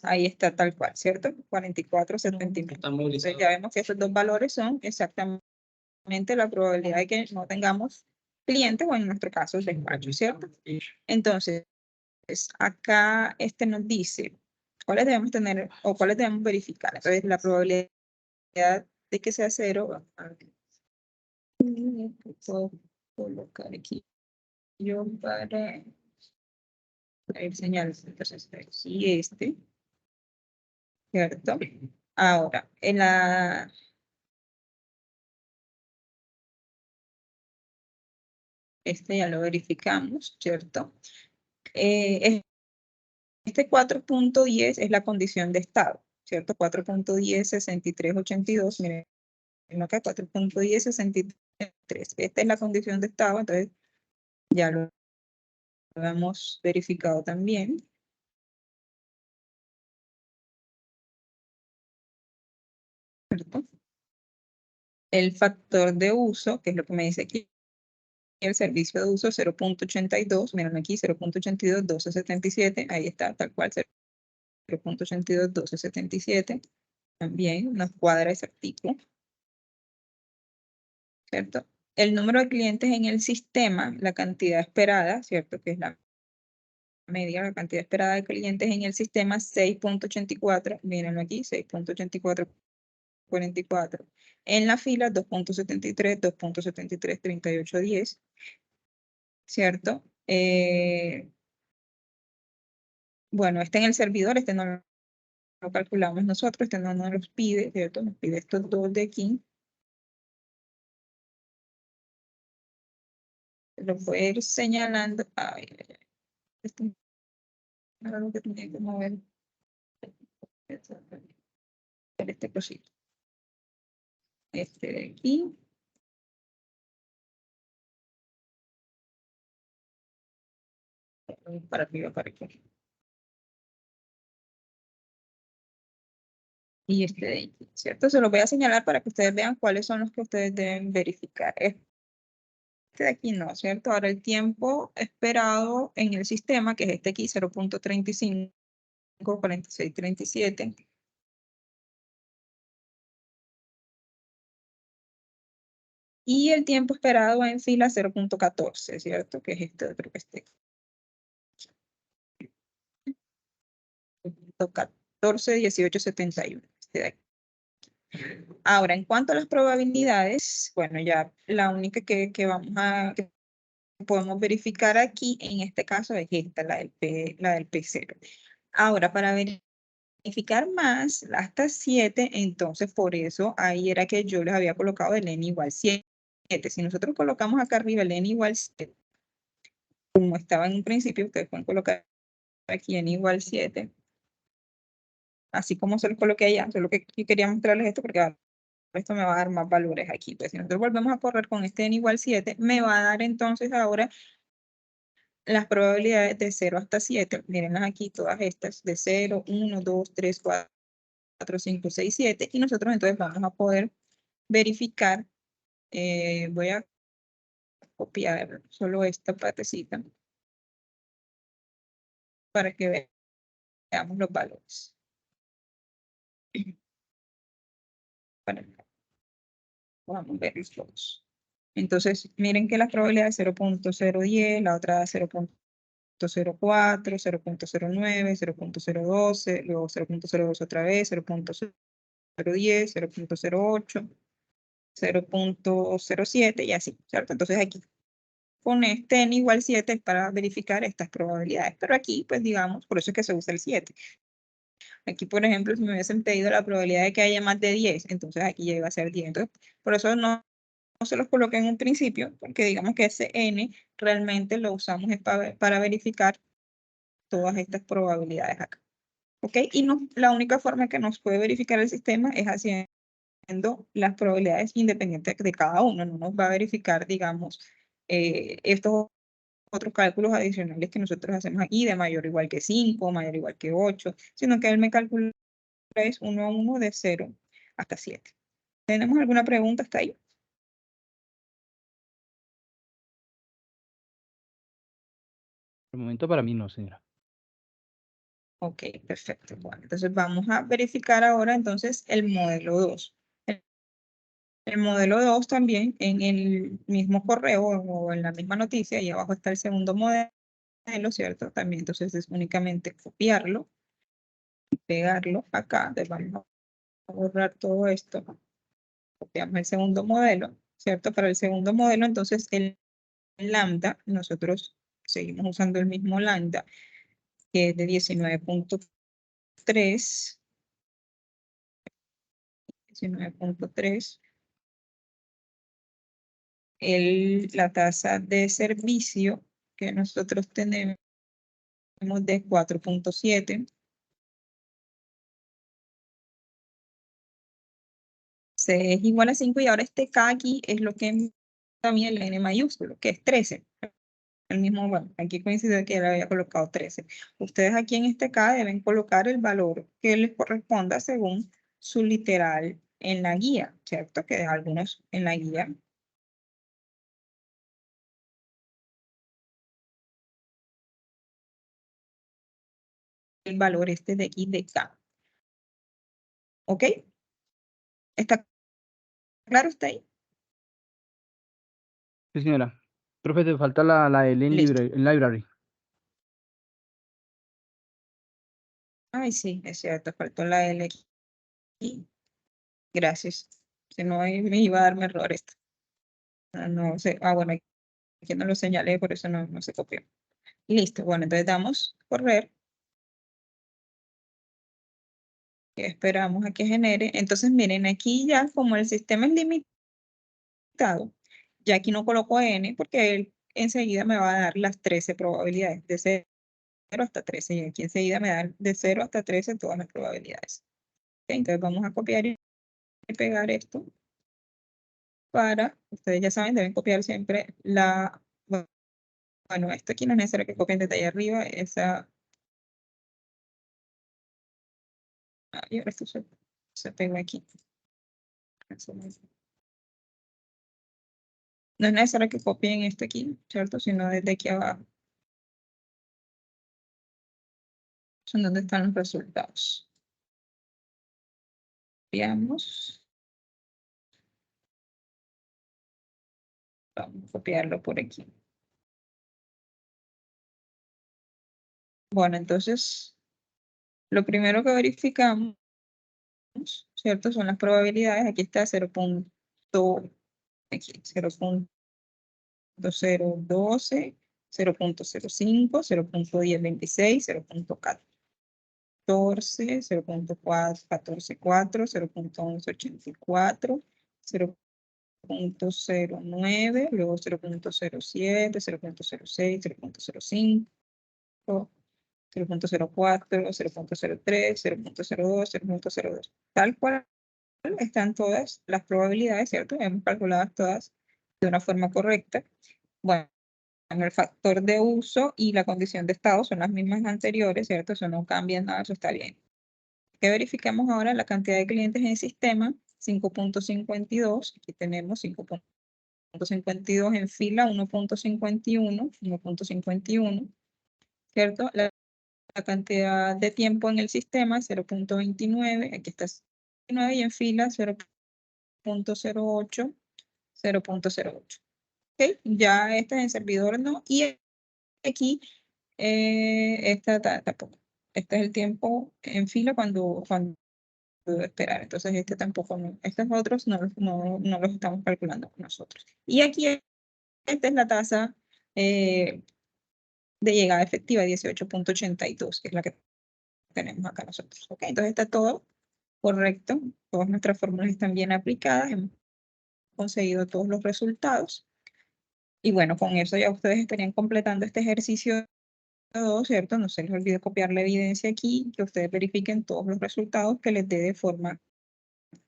ahí está tal cual, ¿cierto? 4479. Entonces ya vemos que esos dos valores son exactamente la probabilidad de que no tengamos clientes o en nuestro caso despacho, ¿cierto? Entonces, acá nos dice cuáles debemos tener o cuáles debemos verificar. Entonces, la probabilidad de que sea 0, puedo colocar aquí yo para ir señales. Entonces, aquí ¿cierto? Ahora, en la ya lo verificamos, ¿cierto? Este 4.10 es la condición de estado, ¿cierto? 4.10, 63, 82, miren acá, 4.10, 63. Esta es la condición de estado, entonces ya lo hemos verificado también. ¿Cierto? El factor de uso, que es lo que me dice aquí, el servicio de uso 0.82, miren aquí 0.82, 1277, ahí está, tal cual 0.82, 1277, también nos cuadra ese artículo, ¿cierto? El número de clientes en el sistema, la cantidad esperada, ¿cierto? Que es la media, la cantidad esperada de clientes en el sistema, 6.84, mírenlo aquí, 6.8444. En la fila, 2.73, 2.73, 3810, ¿cierto? Bueno, este en el servidor, este no lo calculamos nosotros, este no nos los pide, ¿cierto? Nos pide estos dos de aquí. Lo voy a ir señalando. Ay, ay, ay. Esto es algo que tenía que mover. Este cosito. Este de aquí. Para arriba, para aquí. Y este de aquí, ¿cierto? Se los voy a señalar para que ustedes vean cuáles son los que ustedes deben verificar. Este de aquí no, ¿cierto? Ahora el tiempo esperado en el sistema, que es este aquí, 0.35, 4637. Y el tiempo esperado en fila 0.14, ¿cierto? Que es este otro que esté. 14, 18, 71. Este de aquí. Ahora, en cuanto a las probabilidades, bueno, ya la única que podemos verificar aquí, en este caso, es esta, la del P0. Ahora, para verificar más, hasta 7, entonces por eso ahí era que yo les había colocado el n igual 7. Si nosotros colocamos acá arriba el n igual 7, como estaba en un principio, ustedes pueden colocar aquí n igual 7, así como se los coloqué allá, solo que yo quería mostrarles esto porque esto me va a dar más valores aquí. Pues si nosotros volvemos a correr con este n igual 7, me va a dar entonces ahora las probabilidades de 0 hasta 7. Mírenlas aquí, todas estas, de 0, 1, 2, 3, 4, 5, 6, 7. Y nosotros entonces vamos a poder verificar. Voy a copiar solo esta partecita para que veamos los valores. Vamos a ver los dos. Entonces, miren que las probabilidades 0.010, la otra 0.04, 0.09, 0.012, luego 0.02 otra vez, 0.010, 0.08, 0.07 y así, ¿cierto? Entonces aquí con este n igual 7 para verificar estas probabilidades. Pero aquí, pues digamos, por eso es que se usa el 7. Aquí, por ejemplo, si me hubiesen pedido la probabilidad de que haya más de 10, entonces aquí ya iba a ser 10. Entonces, por eso no se los coloqué en un principio, porque digamos que ese n realmente lo usamos para verificar todas estas probabilidades acá. ¿Ok? Y la única forma que nos puede verificar el sistema es haciendo las probabilidades independientes de cada uno. No nos va a verificar, digamos, estos otros cálculos adicionales que nosotros hacemos aquí, de mayor o igual que 5, mayor o igual que 8, sino que él me calcula es 1 a 1 de 0 hasta 7. ¿Tenemos alguna pregunta hasta ahí? Por el momento para mí no, señora. Ok, perfecto. Bueno, entonces vamos a verificar ahora entonces el modelo 2. El modelo 2 también en el mismo correo o en la misma noticia, y abajo está el segundo modelo, ¿cierto? También entonces es únicamente copiarlo y pegarlo acá. Entonces vamos a borrar todo esto. Copiamos el segundo modelo, ¿cierto? Para el segundo modelo, entonces el lambda, nosotros seguimos usando el mismo lambda, que es de 19.3. 19.3. La tasa de servicio que nosotros tenemos de 4.7. C es igual a 5 y ahora este K aquí es lo que también el N mayúsculo, que es 13. El mismo, bueno, aquí coincide que él había colocado 13. Ustedes aquí en este K deben colocar el valor que les corresponda según su literal en la guía, ¿cierto? Que algunos en la guía el valor este de aquí de K. ¿Ok? ¿Está claro usted ahí? Sí, señora. Profe, te falta la L en Listo. library. Ay, sí, es cierto, faltó la L aquí. Gracias. Si no, ahí me iba a darme error esto. No sé. Bueno, que no lo señalé, por eso no se copió. Listo, bueno, entonces damos correr. Y esperamos a que genere. Entonces, miren, aquí ya como el sistema es limitado, ya aquí no coloco n porque él enseguida me va a dar las 13 probabilidades, de 0 hasta 13, y aquí enseguida me da de 0 hasta 13 todas las probabilidades. Ok, entonces vamos a copiar y pegar esto para, ustedes ya saben, deben copiar siempre la, bueno, esto aquí no es necesario que copien desde ahí arriba, esa, y ahora esto se pegó aquí. No es necesario que copien esto aquí, ¿cierto? Sino desde aquí abajo. Son donde están los resultados. Veamos. Vamos a copiarlo por aquí. Bueno, entonces, lo primero que verificamos, ¿cierto? Son las probabilidades. Aquí está 0.012, 0.012, 0.05, 0.1026, 0.14. 0.14, 0.1184, 0.09, luego 0.07, 0.06, 0.05, 0.04, 0.03, 0.02, 0.02. Tal cual están todas las probabilidades, ¿cierto? Hemos calculado todas de una forma correcta. Bueno, el factor de uso y la condición de estado son las mismas anteriores, ¿cierto? Eso no cambia nada, eso está bien. Que verificamos ahora la cantidad de clientes en el sistema, 5.52, aquí tenemos 5.52 en fila, 1.51, ¿cierto? La cantidad de tiempo en el sistema, 0.29, aquí está 0.29 y en fila 0.08, 0.08. ¿Ok? Ya este es en servidor no, y aquí esta tampoco. Este es el tiempo en fila cuando puedo esperar. Entonces, este tampoco, estos otros no los estamos calculando nosotros. Y aquí, esta es la tasa de llegada efectiva, 18.82, que es la que tenemos acá nosotros. ¿Ok? Entonces, está todo correcto. Todas nuestras fórmulas están bien aplicadas. Hemos conseguido todos los resultados. Y bueno, con eso ya ustedes estarían completando este ejercicio 2, ¿cierto? No se les olvide copiar la evidencia aquí, que ustedes verifiquen todos los resultados que les dé de forma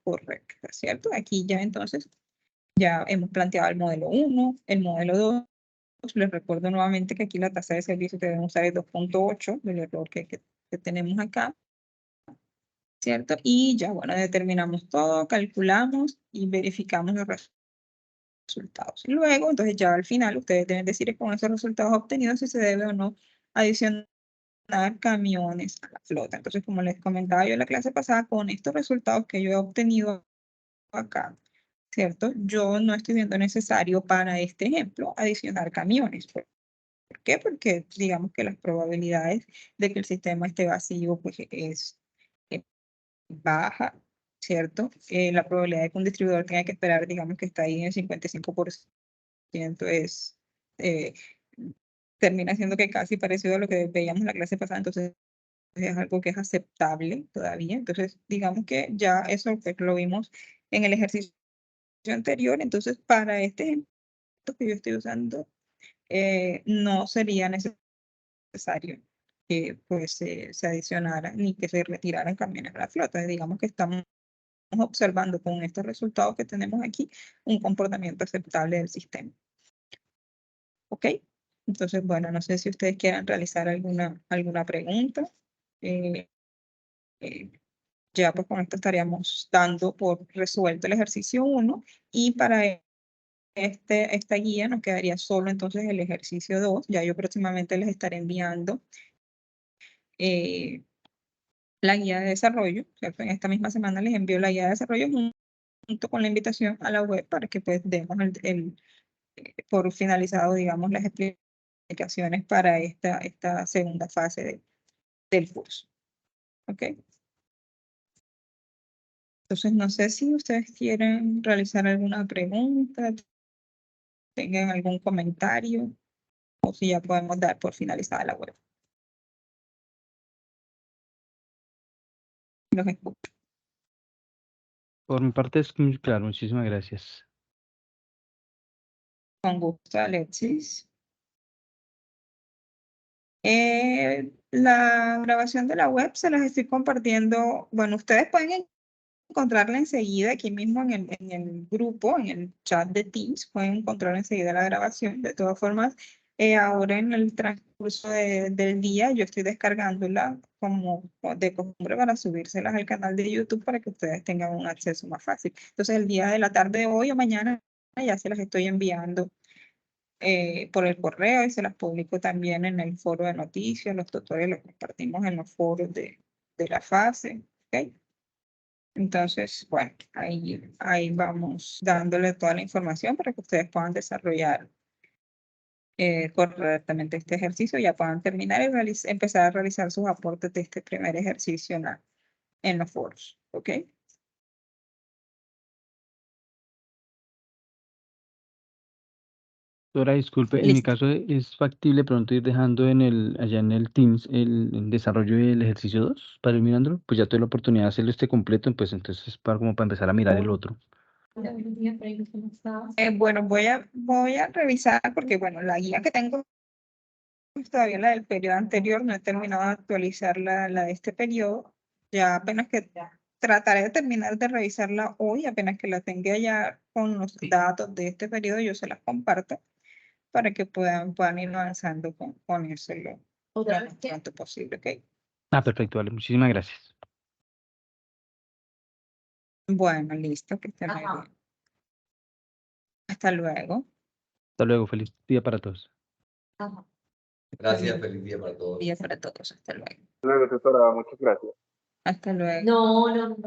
correcta, ¿cierto? Aquí ya entonces, ya hemos planteado el modelo 1, el modelo 2. Les recuerdo nuevamente que aquí la tasa de servicio que debemos usar es 2.8, del error que tenemos acá, ¿cierto? Y ya, bueno, determinamos todo, calculamos y verificamos los resultados. Luego, entonces ya al final, ustedes deben decir con esos resultados obtenidos si se debe o no adicionar camiones a la flota. Entonces, como les comentaba yo en la clase pasada, con estos resultados que yo he obtenido acá, ¿cierto? Yo no estoy viendo necesario para este ejemplo adicionar camiones. ¿Por qué? Porque digamos que las probabilidades de que el sistema esté vacío pues es baja, ¿cierto? La probabilidad de que un distribuidor tenga que esperar, digamos que está ahí en el 55%, es, termina siendo que casi parecido a lo que veíamos en la clase pasada, entonces es algo que es aceptable todavía. Entonces, digamos que ya eso pues, lo vimos en el ejercicio anterior, entonces para este ejemplo que yo estoy usando, no sería necesario que pues, se adicionara ni que se retiraran camiones de la flota. Digamos que estamos observando con estos resultados que tenemos aquí un comportamiento aceptable del sistema. ¿Ok? Entonces, bueno, no sé si ustedes quieran realizar alguna pregunta. Ya pues con esto estaríamos dando por resuelto el ejercicio 1 y para esta guía nos quedaría solo entonces el ejercicio 2. Ya yo próximamente les estaré enviando la guía de desarrollo, ¿cierto? En esta misma semana les envío la guía de desarrollo junto con la invitación a la web para que pues demos por finalizado, digamos, las explicaciones para esta segunda fase del curso. ¿Ok? Entonces, no sé si ustedes quieren realizar alguna pregunta, tengan algún comentario o si ya podemos dar por finalizada la web. Los escucho. Por mi parte es muy claro, muchísimas gracias. Con gusto, Alexis. La grabación de la web se las estoy compartiendo. Bueno, ustedes pueden encontrarla enseguida aquí mismo en el grupo, en el chat de Teams. Pueden encontrar enseguida la grabación. De todas formas, ahora en el transcurso del día yo estoy descargándola como de costumbre para subírselas al canal de YouTube para que ustedes tengan un acceso más fácil. Entonces, el día de la tarde de hoy o mañana ya se las estoy enviando por el correo y se las publico también en el foro de noticias. Los tutores los compartimos en los foros de la fase. ¿Ok? Entonces, bueno, ahí vamos dándole toda la información para que ustedes puedan desarrollar correctamente este ejercicio, ya puedan terminar y empezar a realizar sus aportes de este primer ejercicio en los foros. ¿Ok? Doctora, disculpe, en mi Listo. caso es factible pronto ir dejando allá en el Teams el desarrollo del ejercicio 2 para ir mirándolo. Pues ya tuve la oportunidad de hacerlo este completo, pues entonces como para empezar a mirar el otro. Bueno, voy a revisar porque, bueno, la guía que tengo es todavía la del periodo anterior, no he terminado de actualizar la de este periodo. Ya apenas que trataré de terminar de revisarla hoy, apenas que la tenga ya con los datos de este periodo, yo se las comparto para que puedan ir avanzando con eso lo más pronto posible, ¿ok? Ah, perfecto, vale, muchísimas gracias. Bueno, listo, que estén muy bien. Hasta luego. Hasta luego, feliz día para todos. Gracias, feliz día para todos. Día para todos. Hasta luego. Luego, doctora, muchas gracias. Hasta luego. No.